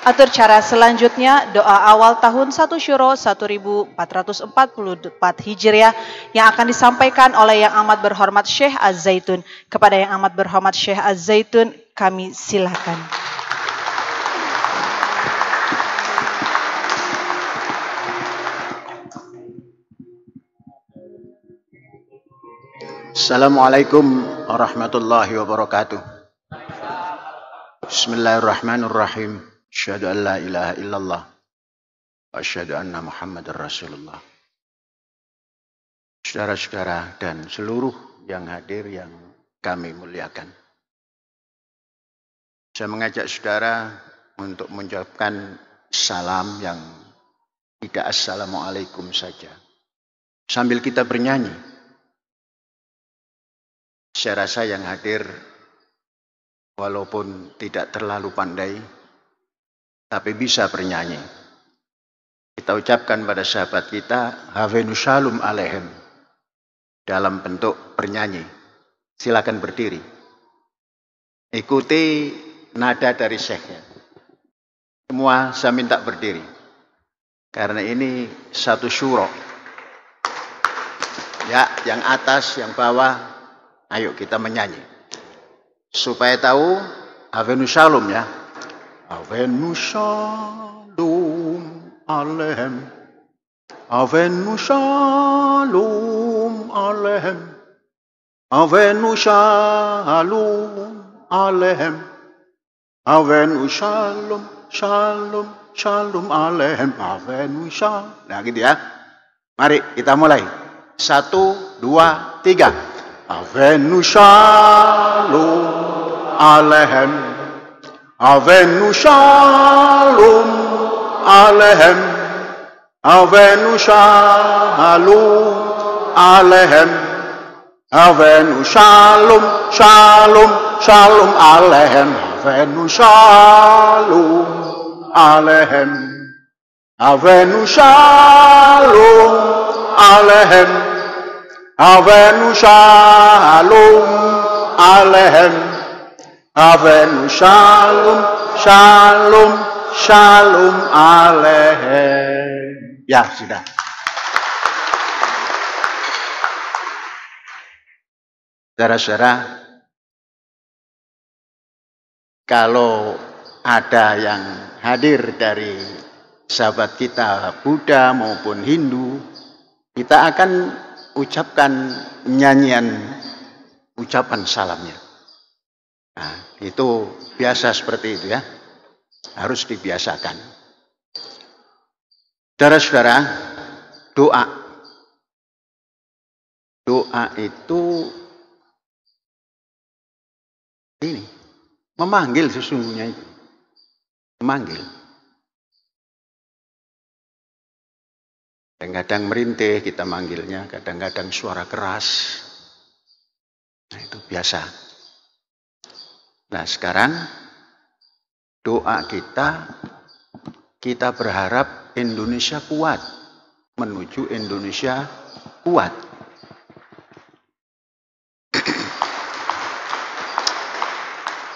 Atur cara selanjutnya, doa awal tahun 1 Syuro 1444 Hijriah yang akan disampaikan oleh Yang Amat Berhormat Syekh Az-Zaitun. Kepada Yang Amat Berhormat Syekh Az-Zaitun, kami silakan. Assalamualaikum warahmatullahi wabarakatuh. Bismillahirrahmanirrahim. Asyhadu an la ilaha illallah wa asyhadu anna Muhammadar Rasulullah. Saudara-saudara dan seluruh yang hadir yang kami muliakan. Saya mengajak saudara untuk mengucapkan salam yang tidak assalamualaikum saja. Sambil kita bernyanyi. Saya rasa yang hadir walaupun tidak terlalu pandai, tapi bisa bernyanyi. Kita ucapkan pada sahabat kita, Hafenu Shalom Alehem, dalam bentuk bernyanyi. Silakan berdiri. Ikuti nada dari syekhnya. Semua saya minta berdiri. Karena ini satu syuro. Ya, yang atas, yang bawah, ayo kita menyanyi. Supaya tahu, Hafenu Shalom ya. Hafenu Shalom Alehem. Hafenu Shalom Alehem. Hafenu Shalom Alehem. Hafenu Shalom Shalom Shalom Alehem. Hafenu Shalom. Nah gitu ya. Mari kita mulai. 1, 2, 3. Hafenu Shalom Alehem. Hafenu Shalom Alehem. Hafenu Shalom Alehem. Hafenu Shalom Shalom Shalom Alehem. Hafenu Shalom Alehem. Hafenu Shalom Alehem. Hafenu Shalom Alehem. Hafenu Shalom Shalom Shalom Alehem. Ya sudah. Saudara-saudara, kalau ada yang hadir dari sahabat kita Buddha maupun Hindu, kita akan ucapkan nyanyian ucapan salamnya. Nah, itu biasa seperti itu ya. Harus dibiasakan. Saudara-saudara, doa. Doa itu ini, memanggil sesungguhnya itu. Memanggil. Kadang-kadang merintih kita manggilnya, kadang-kadang suara keras. Nah, itu biasa. Nah, sekarang doa kita berharap Indonesia kuat, menuju Indonesia kuat.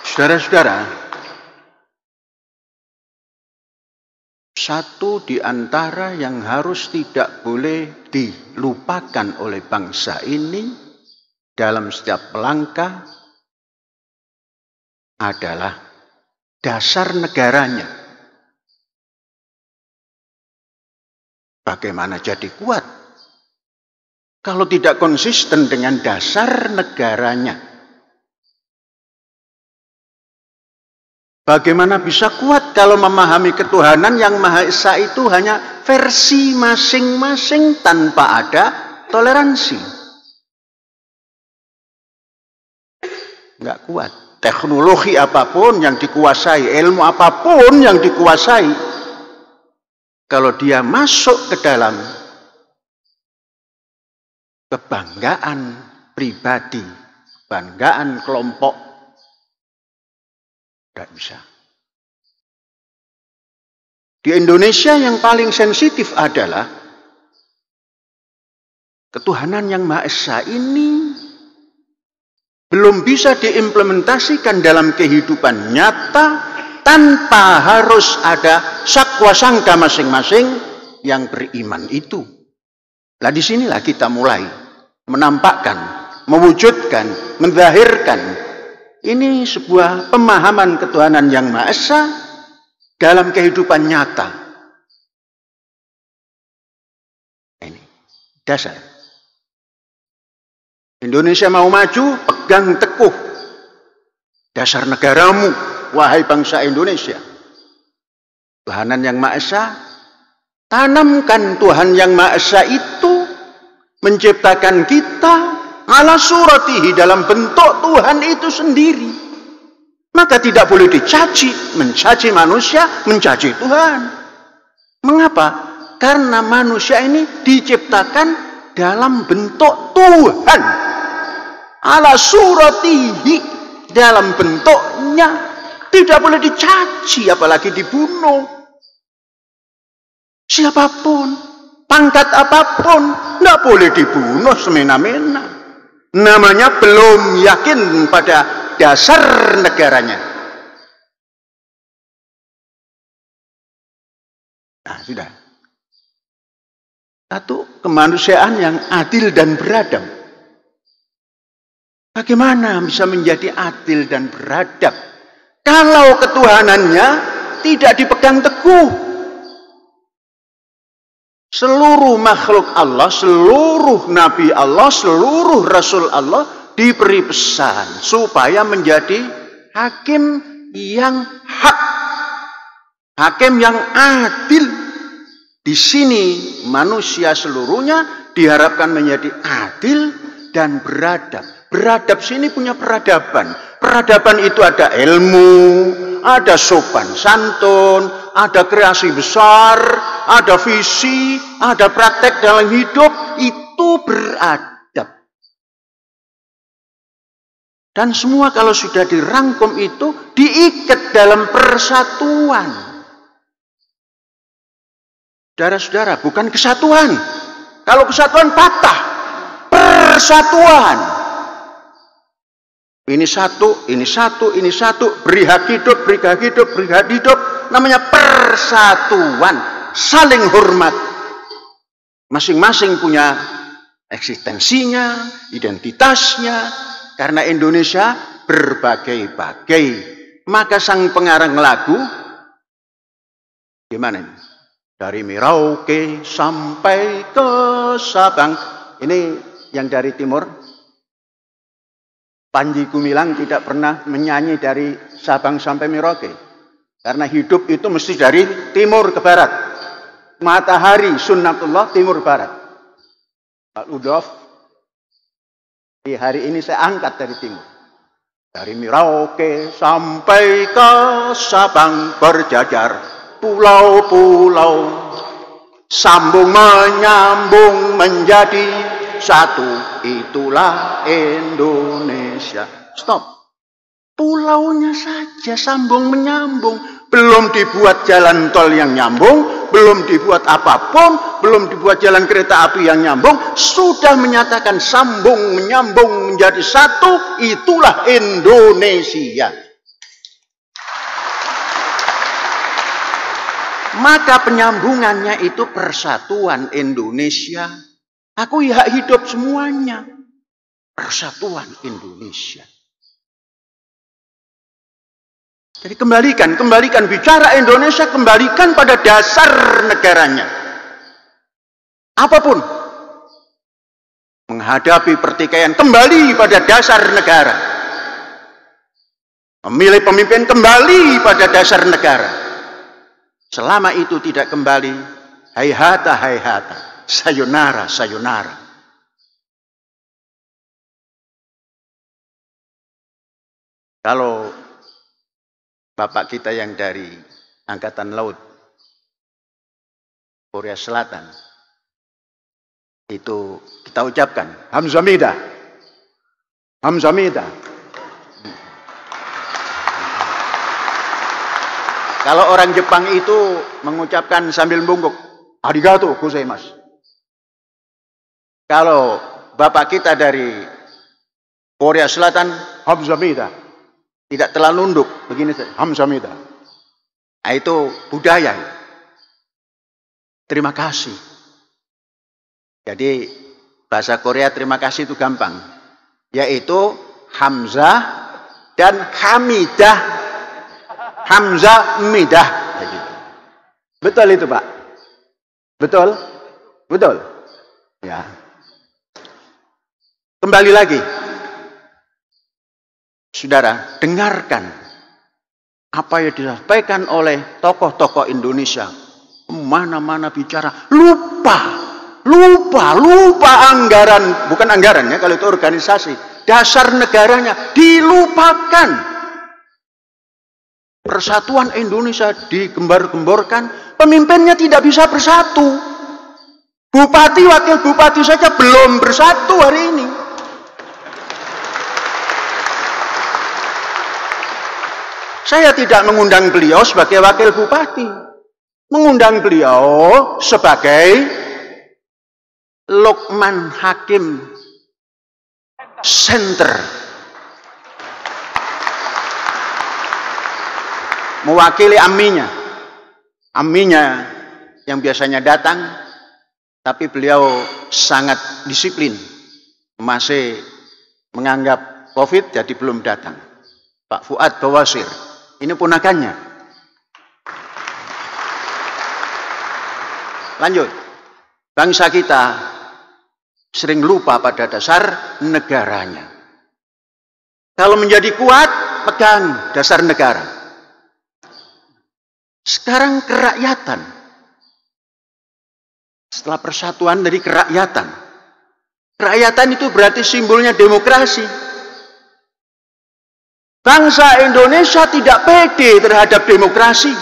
Saudara-saudara, satu di antara yang harus tidak boleh dilupakan oleh bangsa ini dalam setiap langkah adalah dasar negaranya. Bagaimana jadi kuat kalau tidak konsisten dengan dasar negaranya? Bagaimana bisa kuat kalau memahami ketuhanan yang Maha Esa itu hanya versi masing-masing tanpa ada toleransi? Enggak kuat. Teknologi apapun yang dikuasai, ilmu apapun yang dikuasai, kalau dia masuk ke dalam kebanggaan pribadi, kebanggaan kelompok, tidak bisa. Di Indonesia yang paling sensitif adalah ketuhanan yang Maha Esa ini belum bisa diimplementasikan dalam kehidupan nyata tanpa harus ada sakwa sangka masing-masing yang beriman itu. Nah, disinilah kita mulai menampakkan, mewujudkan, menzahirkan ini sebuah pemahaman ketuhanan yang Maha Esa dalam kehidupan nyata. Ini dasar. Indonesia mau maju, pegang teguh dasar negaramu, wahai bangsa Indonesia. Tuhanan yang Maha Esa, tanamkan Tuhan yang Maha Esa itu menciptakan kita ala suratihi, dalam bentuk Tuhan itu sendiri. Maka tidak boleh dicaci, mencaci manusia, mencaci Tuhan. Mengapa? Karena manusia ini diciptakan dalam bentuk Tuhan. Ala suratihi, dalam bentuknya. Tidak boleh dicaci, apalagi dibunuh. Siapapun, pangkat apapun, tidak boleh dibunuh semena-mena. Namanya belum yakin pada dasar negaranya. Nah, sudah. Satu, kemanusiaan yang adil dan beradab. Bagaimana bisa menjadi adil dan beradab kalau ketuhanannya tidak dipegang teguh? Seluruh makhluk Allah, seluruh nabi Allah, seluruh rasul Allah diberi pesan supaya menjadi hakim yang hak, hakim yang adil. Di sini manusia seluruhnya diharapkan menjadi adil dan beradab. Beradab sini punya peradaban. Peradaban itu ada ilmu, ada sopan santun, ada kreasi besar, ada visi, ada praktek dalam hidup. Itu beradab. Dan semua kalau sudah dirangkum itu diikat dalam persatuan. Saudara-saudara, bukan kesatuan. Kalau kesatuan patah. Persatuan. Ini satu, ini satu, ini satu. Beri hak hidup, beri hak hidup, beri hak hidup. Namanya persatuan. Saling hormat. Masing-masing punya eksistensinya, identitasnya. Karena Indonesia berbagai-bagai. Maka sang pengarang lagu, gimana ini? Dari Merauke sampai ke Sabang. Ini yang dari timur. Panji Gumilang tidak pernah menyanyi dari Sabang sampai Merauke. Karena hidup itu mesti dari timur ke barat. Matahari sunnatullah timur barat. Pak Ludolf, di hari ini saya angkat dari timur. Dari Merauke sampai ke Sabang berjajar pulau-pulau. Sambung menyambung menjadi satu, itulah Indonesia. Stop. Pulaunya saja sambung menyambung. Belum dibuat jalan tol yang nyambung, belum dibuat apapun, belum dibuat jalan kereta api yang nyambung, sudah menyatakan sambung menyambung menjadi satu, itulah Indonesia. Maka penyambungannya itu persatuan Indonesia. Akui hak hidup semuanya. Persatuan Indonesia. Jadi kembalikan bicara Indonesia, kembalikan pada dasar negaranya. Apapun. Menghadapi pertikaian, kembali pada dasar negara. Memilih pemimpin, kembali pada dasar negara. Selama itu tidak kembali, hayhata, hayhata, sayonara, sayonara. Kalau bapak kita yang dari Angkatan Laut Korea Selatan, itu kita ucapkan, Hamzamida, Hamzamida. Kalau orang Jepang itu mengucapkan sambil bungkuk, arigato gozaimasu. Kalau bapak kita dari Korea Selatan, Hamzamida. Tidak terlalu nunduk, begini saja, Hamzamida. Nah, itu budaya. Terima kasih. Jadi bahasa Korea terima kasih itu gampang. Yaitu hamzah dan hamidah. Hamzah midah. Betul itu, Pak? Betul? Betul? Ya. Kembali lagi. Saudara, dengarkan apa yang disampaikan oleh tokoh-tokoh Indonesia. Mana-mana bicara, lupa anggaran, bukan anggaran ya, kalau itu organisasi, dasar negaranya dilupakan. Persatuan Indonesia digembar-gemborkan, pemimpinnya tidak bisa bersatu. Bupati, wakil bupati saja belum bersatu hari ini. Saya tidak mengundang beliau sebagai wakil bupati, mengundang beliau sebagai Lukman Hakim Center, mewakili amminya yang biasanya datang, tapi beliau sangat disiplin, masih menganggap COVID jadi belum datang. Pak Fuad Bawasir, ini ponakannya. Lanjut, bangsa kita sering lupa pada dasar negaranya. Kalau menjadi kuat, pegang dasar negara. Sekarang kerakyatan. Setelah persatuan dari kerakyatan. Kerakyatan itu berarti simbolnya demokrasi. Bangsa Indonesia tidak pede terhadap demokrasi.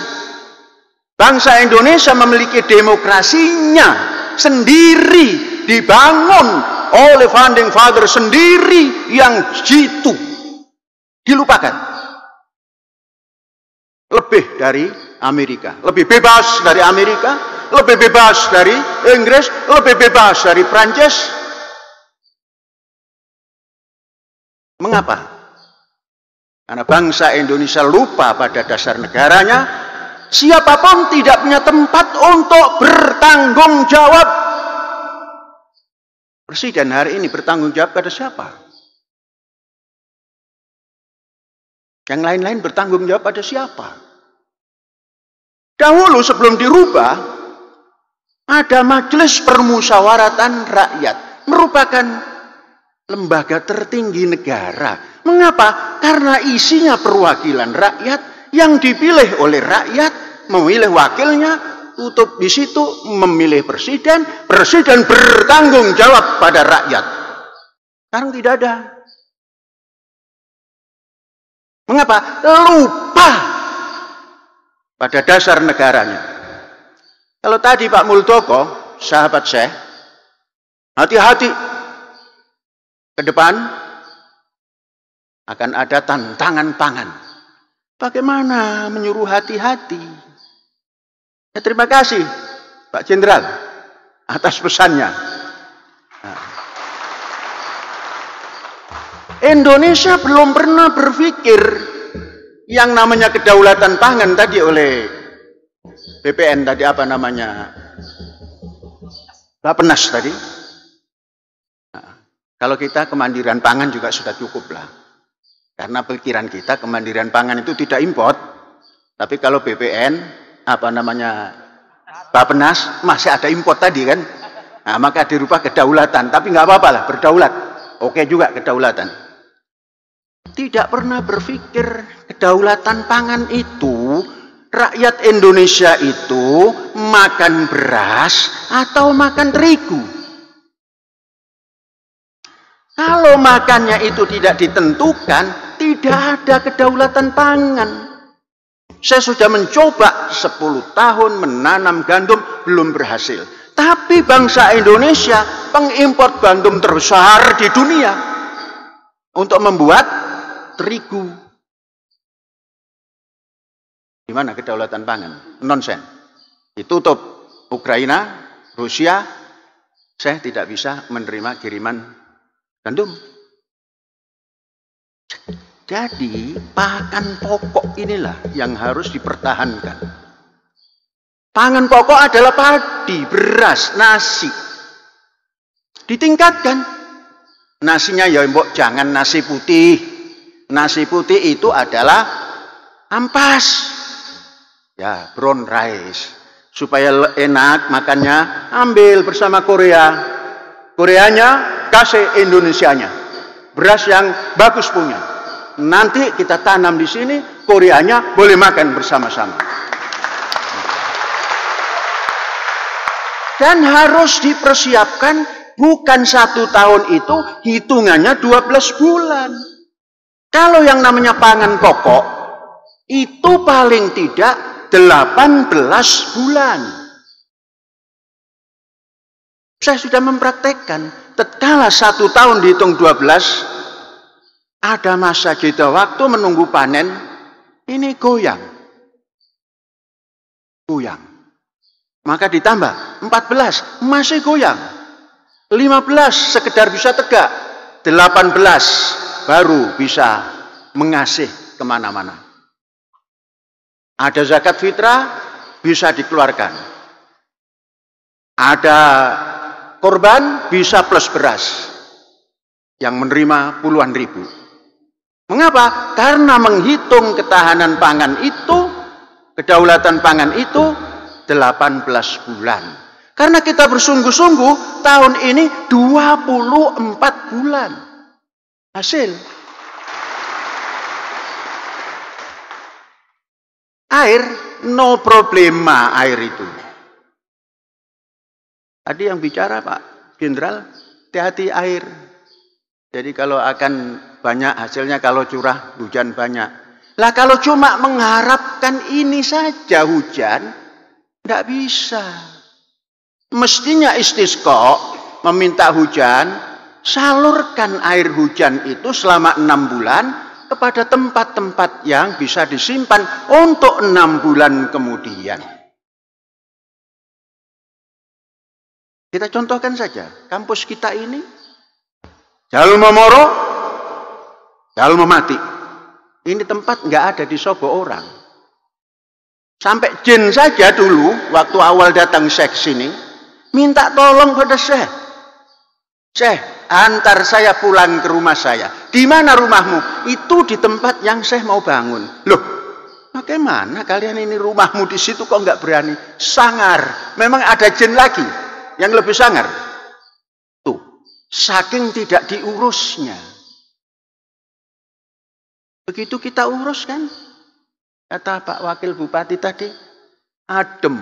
Bangsa Indonesia memiliki demokrasinya sendiri, dibangun oleh founding father sendiri, yang jitu dilupakan. Lebih dari Amerika, lebih bebas dari Amerika, lebih bebas dari Inggris, lebih bebas dari Prancis. Mengapa? Karena bangsa Indonesia lupa pada dasar negaranya. Siapapun tidak punya tempat untuk bertanggung jawab. Presiden hari ini bertanggung jawab pada siapa? Yang lain-lain bertanggung jawab pada siapa? Dahulu sebelum dirubah, ada Majelis Permusyawaratan Rakyat, merupakan lembaga tertinggi negara. Mengapa? Karena isinya perwakilan rakyat yang dipilih oleh rakyat, memilih wakilnya, untuk di situ memilih presiden, presiden bertanggung jawab pada rakyat. Sekarang tidak ada. Mengapa? Lupa pada dasar negaranya. Kalau tadi Pak Muldoko, sahabat saya, hati-hati ke depan akan ada tantangan pangan. Bagaimana menyuruh hati-hati? Ya, terima kasih Pak Jenderal atas pesannya. Nah. Indonesia belum pernah berpikir yang namanya kedaulatan pangan tadi oleh BPN tadi, apa namanya, Bappenas tadi. Nah, kalau kita kemandirian pangan juga sudah cukup lah. Karena pikiran kita kemandirian pangan itu tidak import. Tapi kalau BPN, apa namanya, Bappenas, masih ada import tadi kan. Nah, maka dirubah kedaulatan. Tapi nggak apa-apa lah, berdaulat. Oke juga kedaulatan. Tidak pernah berpikir kedaulatan pangan itu, rakyat Indonesia itu makan beras atau makan terigu. Kalau makannya itu tidak ditentukan, tidak ada kedaulatan pangan. Saya sudah mencoba 10 tahun menanam gandum, belum berhasil. Tapi bangsa Indonesia pengimpor gandum terbesar di dunia untuk membuat terigu. Di mana kedaulatan pangan? Nonsen. Ditutup Ukraina, Rusia, saya tidak bisa menerima kiriman gandum. Jadi pakan pokok inilah yang harus dipertahankan. Pangan pokok adalah padi, beras, nasi. Ditingkatkan. Nasinya ya mbok jangan nasi putih. Nasi putih itu adalah ampas. Ya, brown rice. Supaya enak makannya, ambil bersama Korea. Koreanya kasih Indonesianya. Beras yang bagus punya. Nanti kita tanam di sini, Koreanya boleh makan bersama-sama. Dan harus dipersiapkan, bukan 1 tahun itu, hitungannya 12 bulan. Kalau yang namanya pangan pokok, itu paling tidak 18 bulan. Saya sudah mempraktekkan, tatkala 1 tahun dihitung 12, ada masa jeda waktu menunggu panen, ini goyang. Goyang. Maka ditambah 14, masih goyang. 15 sekedar bisa tegak. 18 baru bisa mengasih kemana-mana. Ada zakat fitrah, bisa dikeluarkan. Ada korban, bisa plus beras. Yang menerima puluhan ribu. Mengapa? Karena menghitung ketahanan pangan itu, kedaulatan pangan itu 18 bulan. Karena kita bersungguh-sungguh, tahun ini 24 bulan. Hasil. Air, no problema air itu. Tadi yang bicara Pak Jenderal, hati-hati air. Jadi kalau akan banyak hasilnya kalau curah hujan banyak. Lah kalau cuma mengharapkan ini saja hujan, tidak bisa. Mestinya istisqa, meminta hujan, salurkan air hujan itu selama 6 bulan kepada tempat-tempat yang bisa disimpan untuk 6 bulan kemudian. Kita contohkan saja, kampus kita ini, Jalma Moro, Jalma Mati. Ini tempat nggak ada di Sobo orang. Sampai jin saja dulu, waktu awal datang Syekh sini, minta tolong pada Syekh. Syekh, antar saya pulang ke rumah saya. Di mana rumahmu? Itu di tempat yang Syekh mau bangun. Loh, bagaimana kalian ini rumahmu di situ kok nggak berani? Sangar. Memang ada jin lagi yang lebih sangar. Tuh, saking tidak diurusnya. Begitu kita urus kan? Kata Pak Wakil Bupati tadi, adem.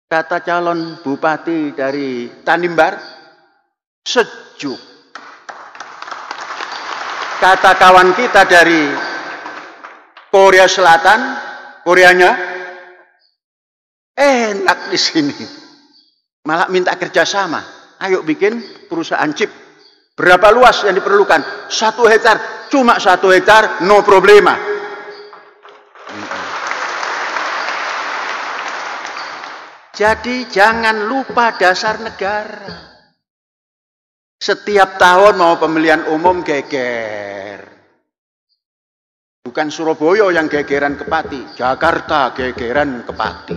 Kata calon bupati dari Tanimbar, sejuk. Kata kawan kita dari Korea Selatan, Koreanya, enak di sini. Malah minta kerjasama. Ayo bikin perusahaan chip. Berapa luas yang diperlukan? 1 hektar. Cuma 1 hektar, no problema. Jadi jangan lupa dasar negara. Setiap tahun mau pemilihan umum geger. Bukan Surabaya yang gegeran ke Pati, Jakarta gegeran ke Pati.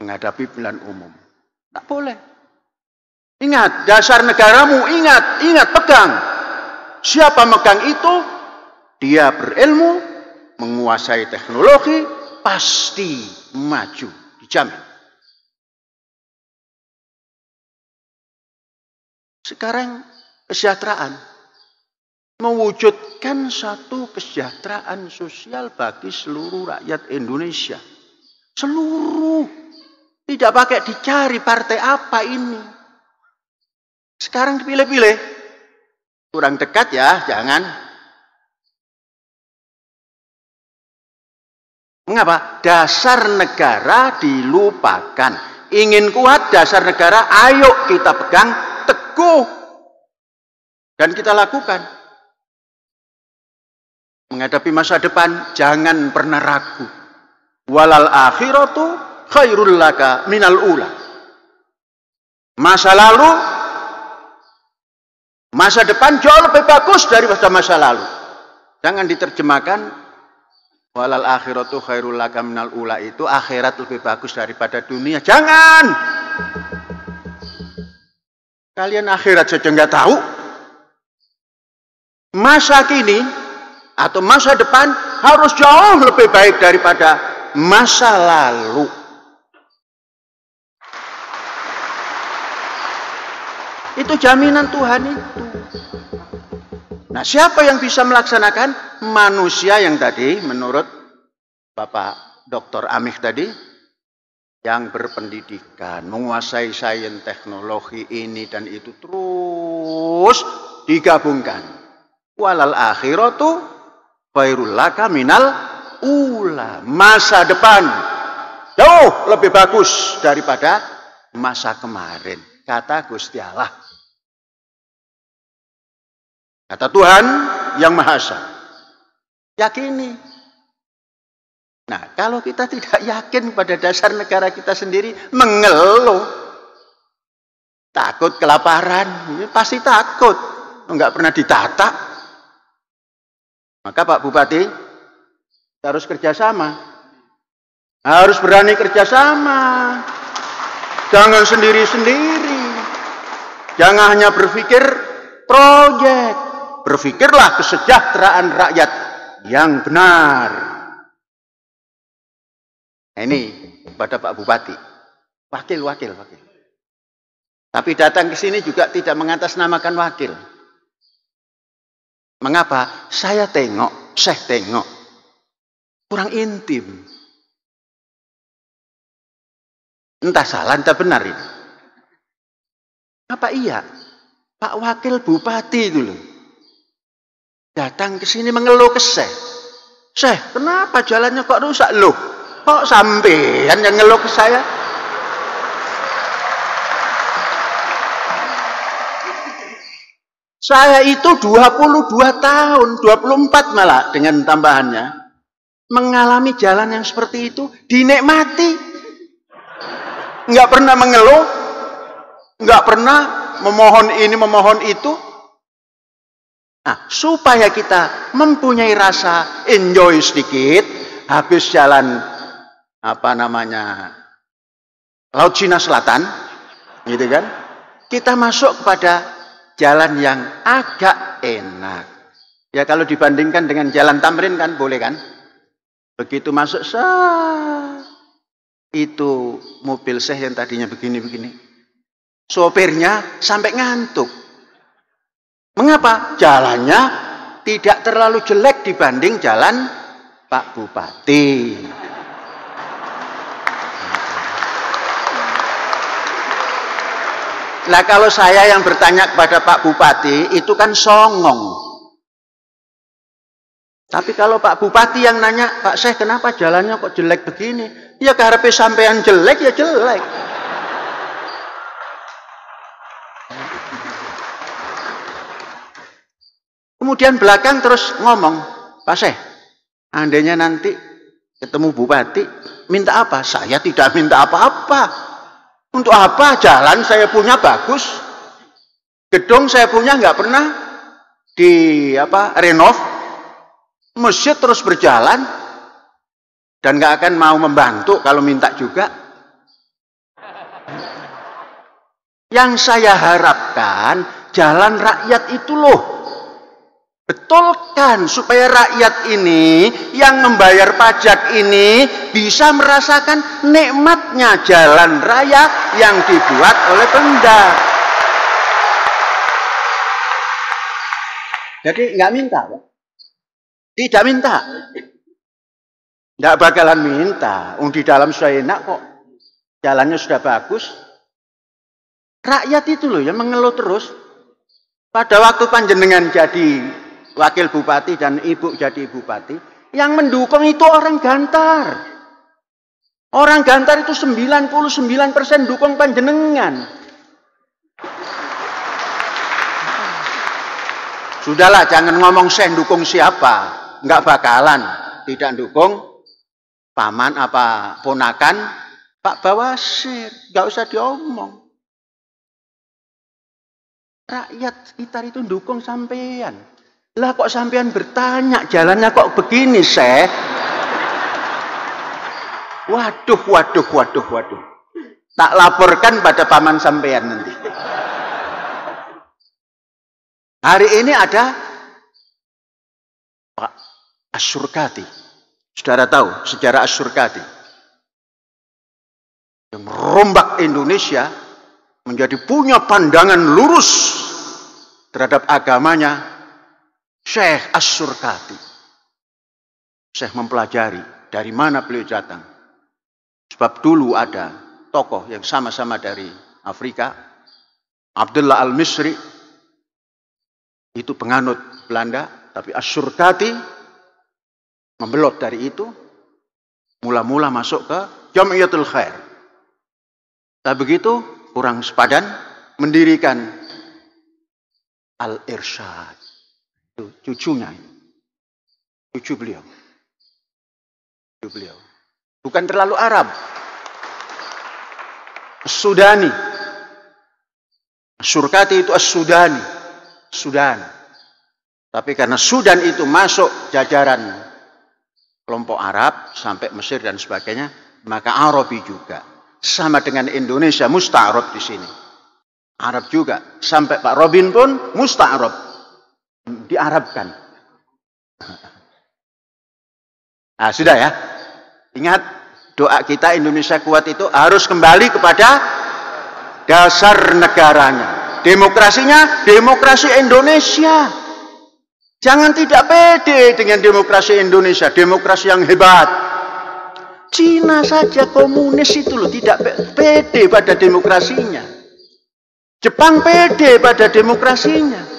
Menghadapi pemilihan umum. Tak boleh. Ingat, dasar negaramu, ingat, pegang. Siapa megang itu, dia berilmu, menguasai teknologi, pasti maju. Dijamin. Sekarang kesejahteraan. Mewujudkan satu kesejahteraan sosial bagi seluruh rakyat Indonesia. Seluruh. Tidak pakai dicari partai apa ini. Sekarang dipilih-pilih. Kurang dekat ya, jangan. Mengapa? Dasar negara dilupakan. Ingin kuat dasar negara, ayo kita pegang teguh. Dan kita lakukan. Menghadapi masa depan, jangan pernah ragu. Walal akhiratu khairul laka minal ula. Masa lalu Masa depan jauh lebih bagus daripada masa lalu. Jangan diterjemahkan walal akhiratu khairul laka minal ula, itu akhirat lebih bagus daripada dunia. Jangan. Kalian akhirat saja nggak tahu. Masa kini atau masa depan harus jauh lebih baik daripada masa lalu. Itu jaminan Tuhan itu. Nah, siapa yang bisa melaksanakan? Manusia yang tadi menurut Bapak Dr. Amih tadi, yang berpendidikan, menguasai sains, teknologi ini dan itu, terus digabungkan. Walal akhiratu khairul laka minal ula. Masa depan jauh lebih bagus daripada masa kemarin, kata Gusti Allah. Kata Tuhan yang Maha Esa. Yakini. Nah, kalau kita tidak yakin pada dasar negara kita sendiri, mengeluh, takut kelaparan, ini pasti takut, enggak pernah ditata. Maka Pak Bupati harus kerjasama, harus berani kerjasama, jangan sendiri-sendiri, jangan hanya berpikir proyek, berpikirlah kesejahteraan rakyat yang benar. Nah, ini kepada Pak Bupati, wakil. Tapi datang ke sini juga tidak mengatasnamakan wakil. Mengapa? Saya tengok, kurang intim. Entah salah, entah benar ini. Apa iya? Pak Wakil Bupati itu loh, datang ke sini mengeluh ke Syekh, kenapa jalannya kok rusak loh? Kok sampean yang ngeluh ke saya? Saya itu 22 tahun, 24 malah dengan tambahannya, mengalami jalan yang seperti itu, dinikmati. Nggak pernah mengeluh, nggak pernah memohon ini, memohon itu. Nah, supaya kita mempunyai rasa enjoy sedikit, habis jalan Laut Cina Selatan, gitu kan? Kita masuk kepada jalan yang agak enak. Ya kalau dibandingkan dengan jalan Tamrin kan boleh kan? Begitu masuk itu mobil Syekh yang tadinya begini-begini, sopirnya sampai ngantuk. Mengapa? Jalannya tidak terlalu jelek dibanding jalan Pak Bupati. Nah, kalau saya yang bertanya kepada Pak Bupati, itu kan songong. Tapi kalau Pak Bupati yang nanya, Pak Syekh kenapa jalannya kok jelek begini? Ya karepe sampean jelek, ya jelek. Kemudian belakang terus ngomong, Pak Syekh, andainya nanti ketemu Bupati, minta apa? Saya tidak minta apa-apa. Untuk apa? Jalan saya punya bagus, gedung saya punya nggak pernah renov, masjid terus berjalan, dan nggak akan mau membantu kalau minta juga. Yang saya harapkan jalan rakyat itu loh, betulkan supaya rakyat ini yang membayar pajak ini bisa merasakan nikmatnya jalan raya yang dibuat oleh Pemda. Jadi nggak minta, tidak minta, nggak bakalan minta. Di dalam sudah enak kok, jalannya sudah bagus. Rakyat itu loh yang mengeluh terus. Pada waktu panjenengan jadi Wakil Bupati dan Ibu jadi Bupati, yang mendukung itu orang Gantar. Orang Gantar itu 99% dukung panjenengan. Sudahlah, jangan ngomong saya dukung siapa. Enggak bakalan. Tidak dukung paman apa ponakan Pak Bawasir. Enggak usah diomong. Rakyat sekitar itu dukung sampean. Lah kok sampean bertanya jalannya kok begini, Syekh? Waduh. Tak laporkan pada paman sampean nanti. Hari ini ada Pak Asyurkati. Saudara tahu sejarah Asyurkati. Yang merombak Indonesia menjadi punya pandangan lurus terhadap agamanya, Syekh Asyurkati. Syekh mempelajari dari mana beliau datang. Sebab dulu ada tokoh yang sama-sama dari Afrika, Abdullah Al-Misri, itu penganut Belanda, tapi Asyurkati membelot dari itu, mula-mula masuk ke Jamiatul Khair. Tak begitu, kurang sepadan, mendirikan Al-Irsyad. Itu cucunya. Cucu beliau. Bukan terlalu Arab. Sudani. Asyurkati itu As-Sudani. Sudan. Tapi karena Sudan itu masuk jajaran kelompok Arab sampai Mesir dan sebagainya, maka Arabi juga. Sama dengan Indonesia, musta'arab di sini. Arab juga. Sampai Pak Robin pun musta'arab. Diarabkan. Nah, sudah ya. Ingat, doa kita Indonesia kuat itu harus kembali kepada dasar negaranya. Demokrasinya, demokrasi Indonesia. Jangan tidak pede dengan demokrasi Indonesia, demokrasi yang hebat. Cina saja komunis itu loh, tidak pede pada demokrasinya. Jepang pede pada demokrasinya.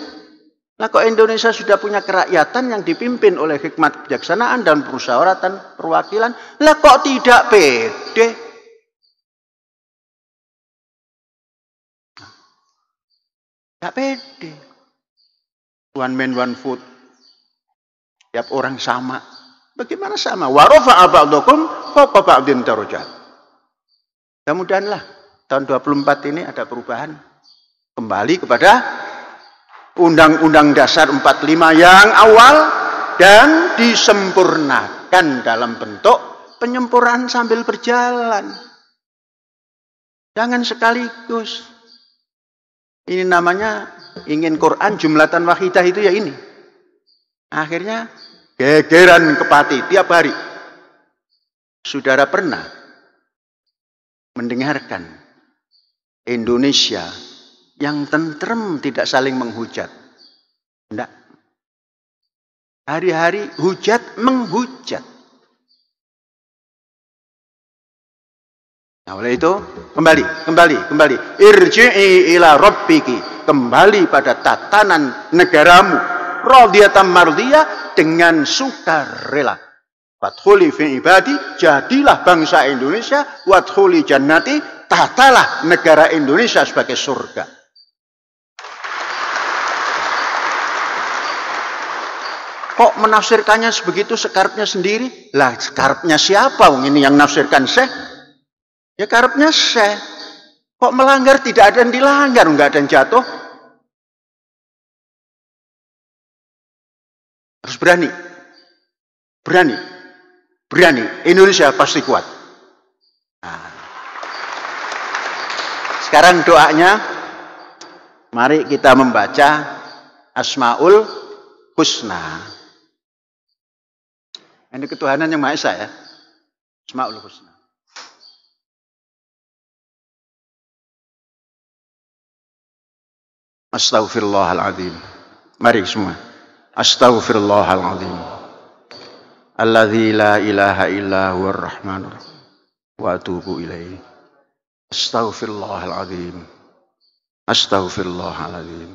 Nah kok Indonesia sudah punya kerakyatan yang dipimpin oleh hikmat kebijaksanaan dan permusyawaratan perwakilan, lah kok tidak pede? Tidak pede. One man, one food. Tiap orang sama. Bagaimana sama? Wa rafa'a ba'dukum fawqa ba'din darajat. Mudah-mudahanlah tahun 24 ini ada perubahan. Kembali kepada Undang-Undang Dasar 45 yang awal dan disempurnakan dalam bentuk penyempurnaan sambil berjalan. Jangan sekaligus. Ini namanya ingin Quran jumlatan wahidah itu ya ini. Akhirnya gegeran kepati tiap hari. Saudara pernah mendengarkan Indonesia yang tentrem tidak saling menghujat? Tidak. Hari-hari hujat menghujat. Nah oleh itu kembali. Irji'i ila rabbiki. Kembali pada tatanan negaramu. Radiyatan mardiyah, dengan sukarela. Wadkhuli fi ibadi, jadilah bangsa Indonesia. Wadkhuli jannati, tatalah negara Indonesia sebagai surga. Kok menafsirkannya sebegitu sekarepnya sendiri? Lah sekarepnya siapa? Ini yang nafsirkan Syekh. Ya karepnya Syekh. Kok melanggar? Tidak ada yang dilanggar, enggak ada yang jatuh. Harus berani. Indonesia pasti kuat. Nah. Sekarang doanya, mari kita membaca Asmaul Husna. Ini ketuhanan yang Maha Esa ya. Asmaul Husna. Astaghfirullahaladzim. Mari semua. Astaghfirullahaladzim. Alladzi la ilaha illa huwar rahmanur rahim. Wa atubu ilaihi. Astaghfirullahaladzim. Astaghfirullahaladzim.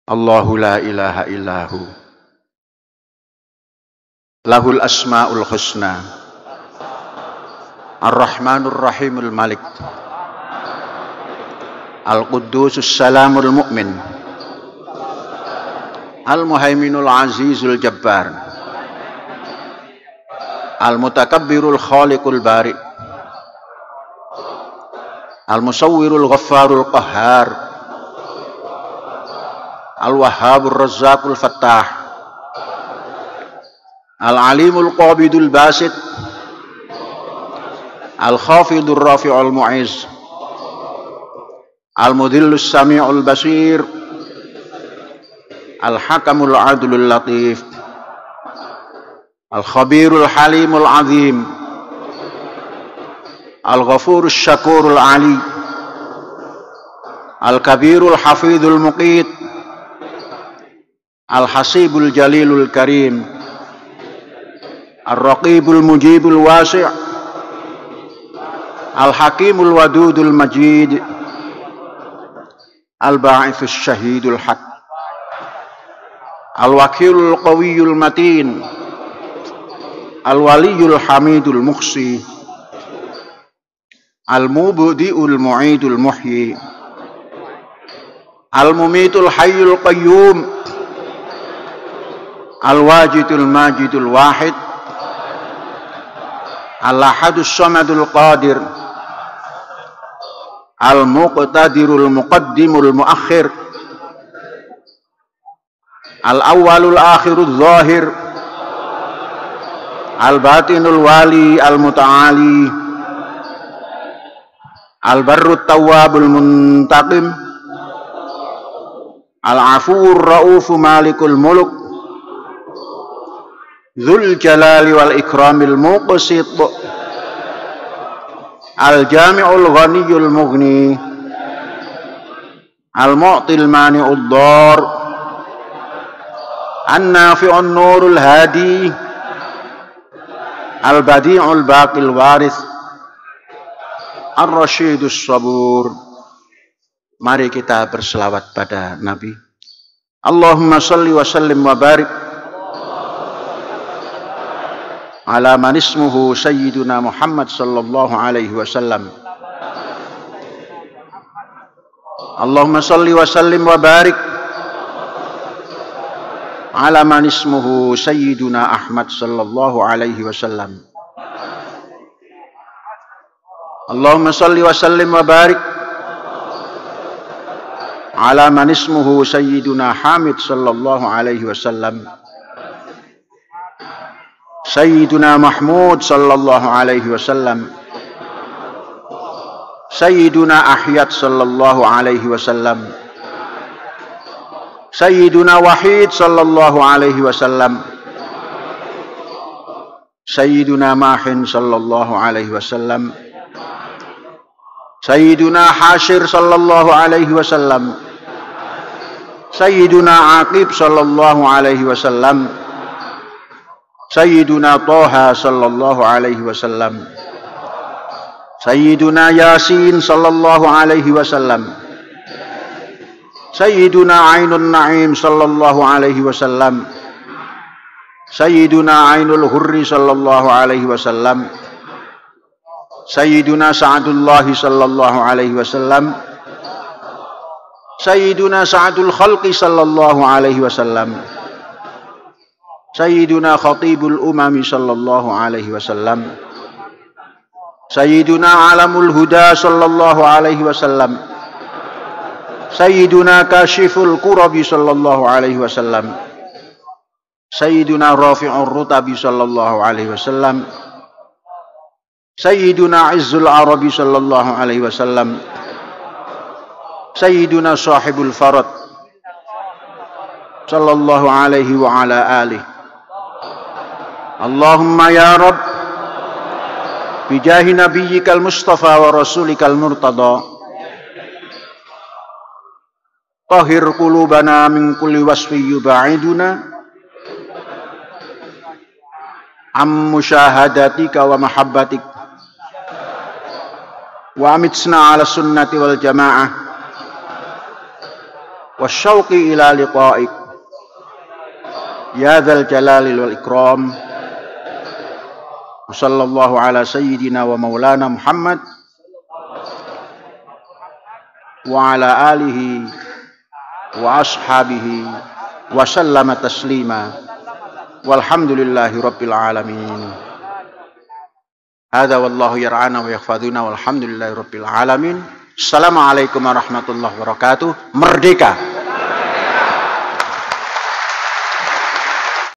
Allahu la ilaha illahu. Lahul asma'ul husna. Ar-Rahmanur Rahimul Malik. Al-Quddusus Salamul Mu'min. Al-Muhaiminul Azizul Jabbar. Al-Mutakabbirul Khaliqul Bari. Al-Musawwirul Ghaffarul Qahhar. Al-Wahhabur Razzaqul Fattah, Al-Alimul Qabidul Basit, Al-Khafidur Rafi'ul Mu'iz, Al-Mudhillus Sami'ul Basir, Al-Hakamul Adlul Latif, Al-Khabirul Halimul Azim, Al-Ghafurus Syakurul Ali, Al-Kabirul Hafidhul Muqit, Al-Hasibul Jalilul Karim, Al-Raqibul Mujibul Wasi', Al-Hakimul Wadudul Majid, Al-Ba'ithus Syahidul Haq, Al-Wakilul Qawiyul Matin, Al-Waliyul Hamidul Muhsi, Al-Mubdi'ul Mu'idul Muhyi, Al-Mumitul Hayyul Qayyum, Al-Wajidul Majidul Wahid, Al-Ahadus Samadul Qadir, Al-Muqtadirul Muqaddimul Muakhir, Al-Awwalul Akhirul Zahir, Al-Batinul Wali Al-Muta'ali, Al-Barrut Tawwabul Muntaqim, Al-Afur Ra'ufu Malikul Muluk, Dzul Jalali wal Ikramil Muqsit, Al-Jami'ul Ghaniyul Mughni, Al-Mu'til Mani'ud Dar, An-Nafi'un Nurul Hadi, Al-Badi'ul Baqil Waris, Ar-Rasyidus Sabur. Mari kita berselawat pada Nabi. Allahumma salli wa sallim wa barik ala man ismuhu Sayyiduna Muhammad sallallahu alaihi wasallam. Allahumma salli wa sallim wa barik ala man ismuhu Sayyiduna Ahmad sallallahu alaihi wasallam. Allahumma salli wa sallim wa barik ala man ismuhu Sayyiduna Hamid sallallahu alaihi wasallam. Sayyiduna Mahmud sallallahu alaihi wasallam, Sayyiduna Ahyad sallallahu alaihi wasallam, Sayyiduna Wahid sallallahu alaihi wasallam, Sayyiduna Mahin sallallahu alaihi wasallam, Sayyiduna Hashir sallallahu alaihi wasallam, Sayyiduna Aqib sallallahu alaihi wasallam, Sayyiduna Toha sallallahu alaihi wasallam, Sayyiduna Yasin sallallahu alaihi wasallam, Sayyiduna Ainun Naim sallallahu alaihi wasallam, Sayyiduna Ainul Hurri sallallahu alaihi wasallam, Sayyiduna Sa'adullah sallallahu alaihi wasallam, Sayyiduna Sa'adul Khalqi sallallahu alaihi wasallam, Sayyiduna Khatibul Umami sallallahu alaihi wasallam, Sayyiduna Alamul Huda sallallahu alaihi wasallam, Sayyiduna Kashiful Kurabi sallallahu alaihi wasallam, Sayyiduna Rafi'ur Rutabi sallallahu alaihi wasallam, Sayyiduna Izzul Arabi sallallahu alaihi wasallam, Sayyiduna Sahibul Farad sallallahu alaihi wa ala alihi. Allahumma ya Rabb bijahi nabiyyikal Mustafa wa rasulikal murtada tahhir qulubana min kulli wasfi yub'iduna am musyahadatika wa mahabbatik wa amitsna ala sunnati wal jamaah wasyauqi ila liqa'ik ya dzal jalali wal ikram. Sallallahu ala sayyidina wa maulana Muhammad wa ala alihi wa ashabihi wa sallama taslima walhamdulillahi rabbil alamin. Hadza wallahu yar'ana wa yaghfaduna walhamdulillahi rabbil alamin. Assalamualaikum warahmatullahi wabarakatuh. Merdeka!